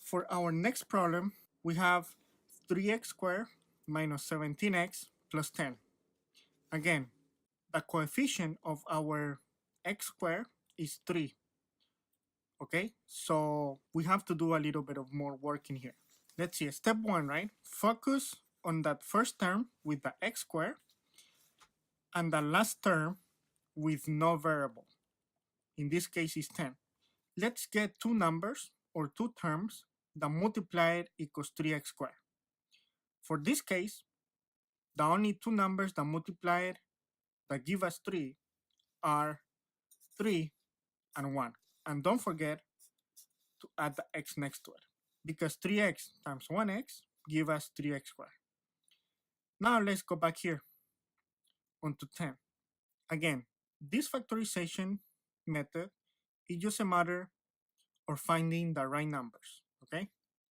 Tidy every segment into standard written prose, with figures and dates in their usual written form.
For our next problem, we have 3x squared minus 17x plus 10. Again, the coefficient of our x squared is 3. Okay, so we have to do a little bit of more work in here. Let's see, step 1, right? Focus on that first term with the x squared and the last term with no variable. In this case, is 10. Let's get two numbers or two terms that multiplied equals 3x squared. For this case, the only two numbers that multiplied that give us 3 are 3 and 1. And don't forget to add the x next to it, because 3x times 1x give us 3x squared. Now let's go back here onto 10. Again, this factorization method is just a matter of finding the right numbers, okay?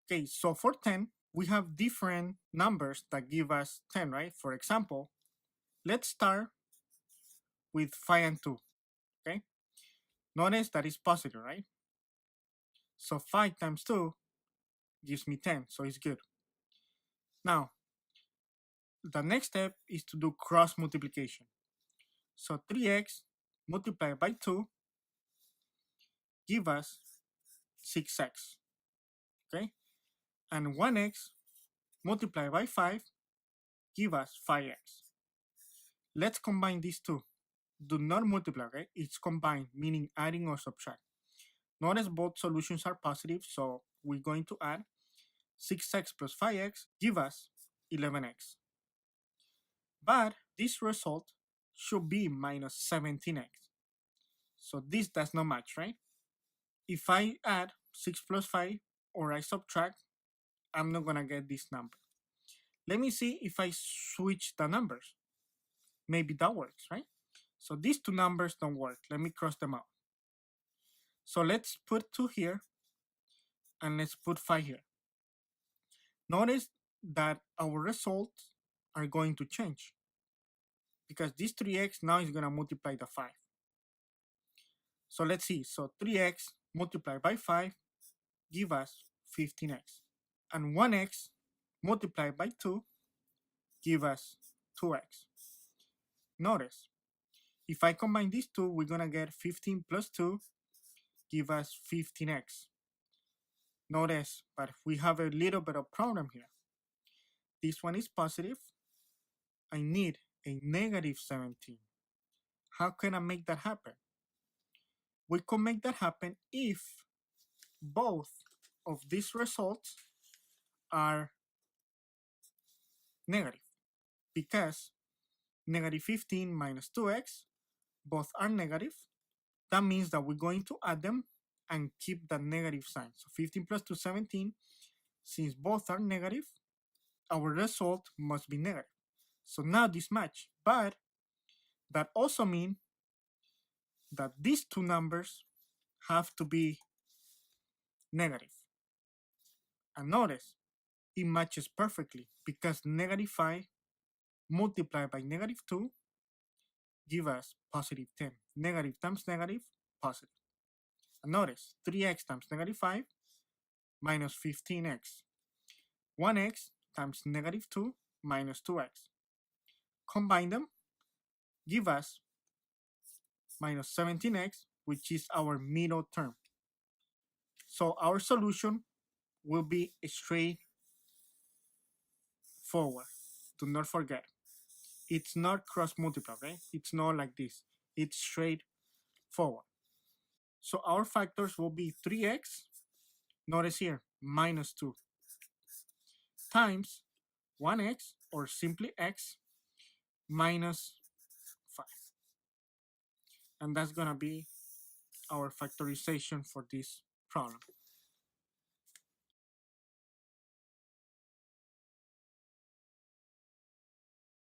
Okay, so for 10, we have different numbers that give us 10, right? For example, let's start with 5 and 2, okay? Notice that it's positive, right? So 5 times 2 gives me 10, so it's good. Now, the next step is to do cross multiplication. So 3x multiplied by 2 give us 6x, okay? And 1x multiplied by 5 give us 5x. Let's combine these two. Do not multiply, okay? It's combined, meaning adding or subtract. Notice both solutions are positive, so we're going to add 6x plus 5x give us 11x. But this result should be minus 17x. So this does not match, right? If I add 6 plus 5 or I subtract, I'm not gonna get this number. Let me see if I switch the numbers. Maybe that works, right? So these two numbers don't work. Let me cross them out. So let's put 2 here and let's put 5 here. Notice that our results are going to change because this 3x now is going to multiply the 5. So let's see. So 3x multiplied by 5 give us 15x. And 1x multiplied by 2 give us 2x. Notice, if I combine these two, we're going to get 15 plus 2 give us 15x. Notice, but we have a little bit of problem here. This one is positive. I need a negative 17. How can I make that happen? We can make that happen if both of these results are negative, because negative 15 minus 2x, both are negative. That means that we're going to add them and keep the negative sign. So 15 plus 2, 17. Since both are negative, our result must be negative. So now this match, but that also means that these two numbers have to be negative. And notice, it matches perfectly because negative 5 multiplied by negative 2 give us positive 10. Negative times negative, positive. And notice, 3x times negative 5 minus 15x. 1x times negative 2 minus 2x. Combine them, give us minus 17x, which is our middle term. So our solution will be straightforward. Do not forget. It's not cross multiply, okay? It's not like this. It's straightforward. So our factors will be 3x, notice here, minus 2, times 1x, or simply x, minus 5. And that's gonna be our factorization for this problem.